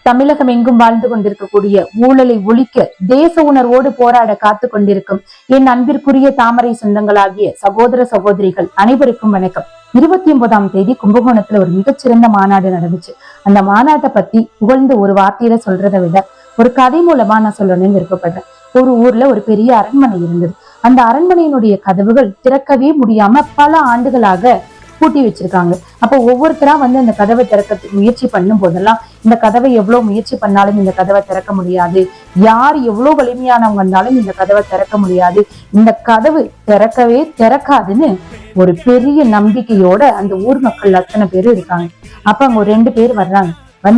தமிழகம் எங்கும் வாழ்ந்து கொண்டிருக்கக்கூடிய ஊழலை ஒழிக்க தேச உணர்வோடு போராட காத்து கொண்டிருக்கும் என் அன்பிற்குரிய தாமரை சொந்தங்களாகிய சகோதர சகோதரிகள் அனைவருக்கும் வணக்கம். 29ஆம் தேதி கும்பகோணத்துல ஒரு மிகச்சிறந்த மாநாடு நடந்துச்சு. அந்த மாநாட்டை பத்தி புகழ்ந்து ஒரு வார்த்தையில சொல்றதை விட ஒரு கதை மூலமா நான் சொல்லணும்னு விருப்பப்படுறேன். ஒரு ஊர்ல ஒரு பெரிய அரண்மனை இருந்தது. அந்த அரண்மனையினுடைய கதவுகள் திறக்கவே முடியாம பல ஆண்டுகளாக பூட்டி வச்சிருக்காங்க. அப்போ ஒவ்வொருத்தரா அந்த கதவை திறக்க முயற்சி பண்ணும் போதெல்லாம் இந்த கதவை எவ்வளவு முயற்சி பண்ணாலும் இந்த கதவை திறக்க முடியாது, யார் எவ்வளவு வலிமையானவங்க இருந்தாலும் இந்த கதவை திறக்க முடியாது, இந்த கதவு திறக்கவே திறக்காதுன்னு ஒரு பெரிய நம்பிக்கையோட அந்த ஊர் மக்கள் அத்தனை பேரும் இருக்காங்க. அப்ப அங்க ஒரு 2 பேர் வர்றாங்க.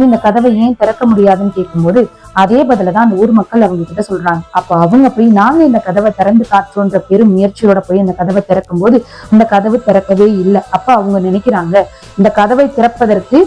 இந்த கதவை ஏன் திறக்க முடியாதுன்னு கேட்கும்போது அதே பதிலதான் அந்த ஊர் மக்கள் அவங்க கிட்ட சொல்றாங்க. அப்ப அவங்க போய் நாங்க இந்த கதவை திறந்து காட்டுறோன்ற பெரும் முயற்சியோட போய் அந்த கதவை திறக்கும் போது அந்த கதவு திறக்கவே இல்லை. அப்ப அவங்க நினைக்கிறாங்க, இந்த கதவை திறப்பதற்கு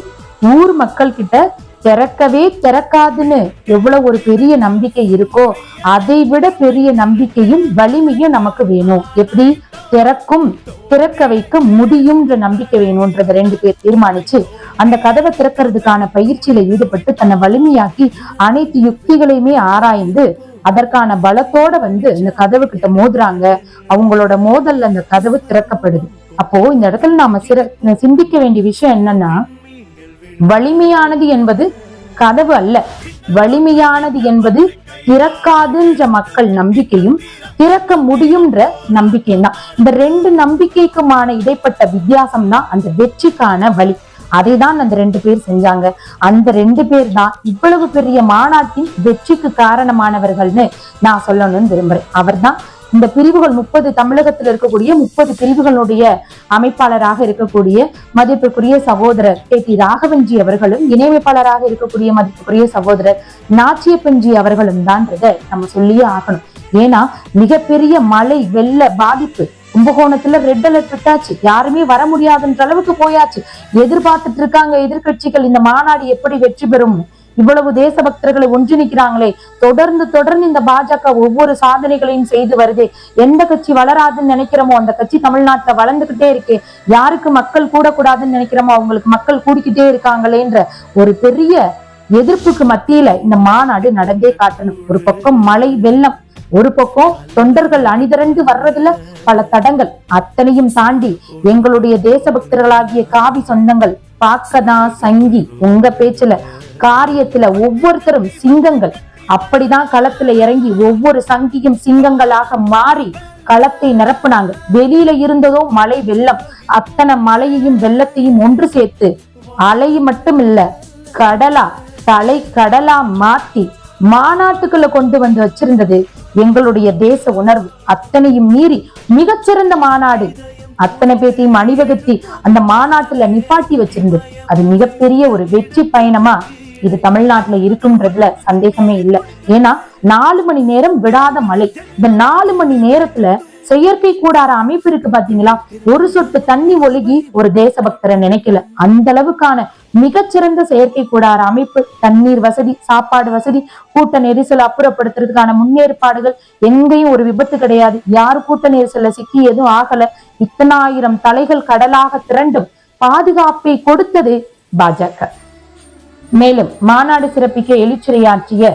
ஊர் மக்கள் கிட்ட திறக்கவே திறக்காதுன்னு எவ்வளவு ஒரு பெரிய நம்பிக்கை இருக்கோ அதை விட பெரிய நம்பிக்கையும் வலிமையும் நமக்கு வேணும். எப்படி திறக்கும் திறக்க வைக்க முடியும்ன்ற நம்பிக்கை வேணும்ன்றத 2 பேர் தீர்மானிச்சு அந்த கதவை திறக்கிறதுக்கான பயிற்சியில ஈடுபட்டு தன்னை வலிமையாக்கி அனைத்து யுக்திகளையுமே ஆராய்ந்து அதற்கான பலத்தோட இந்த கதவு கிட்ட மோதுறாங்க. அவங்களோட மோதல்ல அந்த கதவு திறக்கப்படுது. அப்போ இந்த இடத்துல நாம சிந்திக்க வேண்டிய விஷயம் என்னன்னா, வலிமையானது என்பது கதவு அல்ல, வலிமையானது என்பது திறக்காதுன்ற மக்கள் நம்பிக்கையும் திறக்க முடியும்ன்ற நம்பிக்கையும் தான். இந்த 2 நம்பிக்கைக்குமான இடைப்பட்ட வித்தியாசம் தான் அந்த வெற்றிக்கான வழி. அதை தான் அந்த 2 பேர் செஞ்சாங்க. அந்த 2 பேர் தான் இவ்வளவு பெரிய மாநாட்டின் வெற்றிக்கு காரணமானவர்கள்னு நான் சொல்லணும்னு விரும்புறேன். அவர் தான் இந்த பிரிவுகள் 30 தமிழகத்தில் இருக்கக்கூடிய 30 பிரிவுகளுடைய அமைப்பாளராக இருக்கக்கூடிய மதிப்பிற்குரிய சகோதரர் KT ராகவன்ஜி அவர்களும், இணையமைப்பாளராக இருக்கக்கூடிய மதிப்புக்குரிய சகோதரர் நாச்சியப்பன்ஜி அவர்களும் தான்றத நம்ம சொல்லியே ஆகணும். ஏன்னா மிகப்பெரிய மழை வெள்ள பாதிப்பு கும்பகோணத்துல ரெட் அலர்ட் விட்டாச்சு, யாருமே வர முடியாதுன்ற அளவுக்கு போயாச்சு. எதிர்பார்த்துட்டு இருக்காங்க எதிர்கட்சிகள் இந்த மாநாடு எப்படி வெற்றி பெறும், இவ்வளவு தேசபக்தர்களை ஒன்றிணைக்கிறாங்களே, தொடர்ந்து இந்த பாஜக ஒவ்வொரு சாதனைகளையும் செய்து வருதே, எந்த கட்சி வளராதுன்னு நினைக்கிறோமோ அந்த கட்சி தமிழ்நாட்டுல வளர்ந்துகிட்டே இருக்கே, யாருக்கு மக்கள் கூடக்கூடாதுன்னு நினைக்கிறோமோ அவங்களுக்கு மக்கள் கூடிக்கிட்டே இருக்காங்களேன்ற ஒரு பெரிய எதிர்ப்புக்கு மத்தியில இந்த மாநாடு நடந்தே காட்டணும். ஒரு பக்கம் மழை வெள்ளம், ஒரு பக்கம் தொண்டர்கள் அணிதிரண்டு வர்றதுல பல தடங்கள், அத்தனையும் தாண்டி எங்களுடைய தேசபக்தர்களாகிய காவி சொந்தங்கள் பாக்கதான் சங்கி, உங்க பேச்சுல காரியத்துல ஒவ்வொருத்தரும் சிங்கங்கள். அப்படிதான் களத்துல இறங்கி ஒவ்வொரு சங்கியும் சிங்கங்களாக மாறி களத்தை நிரப்புனாங்க. வெளியில இருந்ததோ மழை வெள்ளம், அத்தனை மழையையும் வெள்ளத்தையும் ஒன்று சேர்த்து அலை மட்டும் இல்ல கடலா தலை கடலா மாத்தி மாநாட்டுக்குள்ள கொண்டு வச்சிருந்தது எங்களுடைய தேச உணர்வு. அத்தனையும் மீறி மிகச்சிறந்த மாநாடு, அத்தனை பேத்தையும் அணிவகுத்தி அந்த மாநாட்டுல நிப்பாட்டி வச்சிருந்தது. அது மிகப்பெரிய ஒரு வெற்றி பயணமா இது தமிழ்நாட்டுல இருக்கும்ன்றதுல சந்தேகமே இல்லை. ஏன்னா 4 மணி நேரம் விடாத மழை. இந்த 4 மணி நேரத்துல செயற்கை கூடார அமைப்பு இருக்கு பாத்தீங்களா, ஒரு சொட்டு தண்ணி ஒழுகி ஒரு தேசபக்தரை நினைக்கல. அந்த அளவுக்கான மிகச்சிறந்த செயற்கை கூடார அமைப்பு, தண்ணீர் வசதி, சாப்பாடு வசதி, கூட்ட நெரிசல் அப்புறப்படுத்துறதுக்கான முன்னேற்பாடுகள், எங்கேயும் ஒரு விபத்து கிடையாது, யாரு கூட்ட நெரிசல்ல சிக்கி எதுவும் ஆகல. இத்தனை ஆயிரம் தலைகள் கடலாக திரண்டும் பாதுகாப்பை கொடுத்தது பாஜக. மேலும் மாநாடு சிறப்பிக்க எழுச்சுரையாற்றிய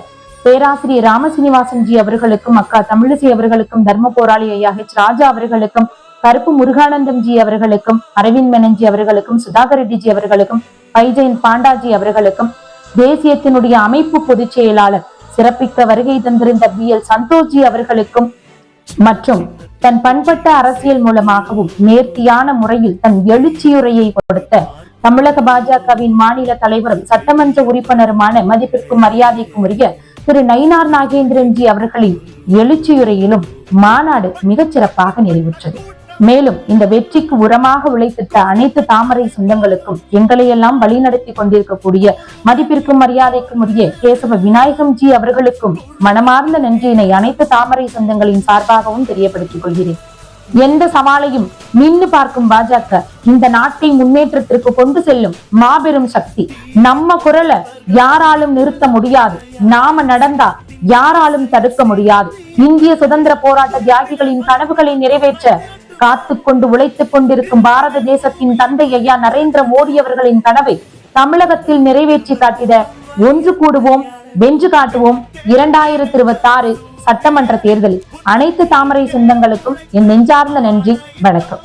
பேராசிரியர் ராமசீனிவாசன்ஜி அவர்களுக்கும், அக்கா தமிழிசை அவர்களுக்கும், தர்ம போராளி ஐயா H ராஜா அவர்களுக்கும், கருப்பு முருகானந்தம்ஜி அவர்களுக்கும், அரவிந்த் மெனன்ஜி அவர்களுக்கும், சுதாகர் ரெட்டிஜி அவர்களுக்கும், பைஜெயின் பாண்டாஜி அவர்களுக்கும், தேசியத்தினுடைய அமைப்பு பொதுச் செயலாளர் சிறப்பிக்க வருகை தந்திருந்த BL சந்தோஷ்ஜி அவர்களுக்கும் மற்றும் தன் பண்பட்ட அரசியல் மூலமாகவும் நேர்த்தியான முறையில் தன் எழுச்சியுரையை கொடுத்த தமிழக பாஜகவின் மாநில தலைவரும் சட்டமன்ற உறுப்பினருமான மதிப்பிற்கும் மரியாதைக்கும் உரிய திரு நயினார் நாகேந்திரன்ஜி அவர்களின் எழுச்சியுரையிலும் மாநாடு மிகச் சிறப்பாக நிறைவுற்றது. மேலும் இந்த வெற்றிக்கு உரமாக உழைத்திட்ட அனைத்து தாமரை சொந்தங்களுக்கும், எங்களையெல்லாம் வழிநடத்தி கொண்டிருக்கக்கூடிய மதிப்பிற்கும் மரியாதைக்கும் உரிய கேசவ விநாயகம்ஜி அவர்களுக்கும் மனமார்ந்த நன்றியினை அனைத்து தாமரை சொந்தங்களின் சார்பாகவும் தெரியப்படுத்திக் கொள்கிறேன். எந்த சவாலையும் நின்று பார்க்கும் பாஜக இந்த நாட்டை முன்னேற்றத்திற்கு கொண்டு செல்லும் மாபெரும் சக்தி. நம்ம குரலை யாராலும் நிறுத்த முடியாது, நாம நடந்தா யாராலும் தடுக்க முடியாது. இந்திய சுதந்திர போராட்ட தியாகிகளின் கனவுகளை நிறைவேற்ற காத்துக்கொண்டு உழைத்துக் கொண்டிருக்கும் பாரத தேசத்தின் தந்தை ஐயா நரேந்திர மோடி அவர்களின் கனவை தமிழகத்தில் நிறைவேற்றி காட்டிட ஒன்று கூடுவோம், வென்று காட்டுவோம். 2026 சட்டமன்ற தேர்தலில் அனைத்து தாமரை சொந்தங்களுக்கும் என் நெஞ்சார்ந்த நன்றி. வணக்கம்.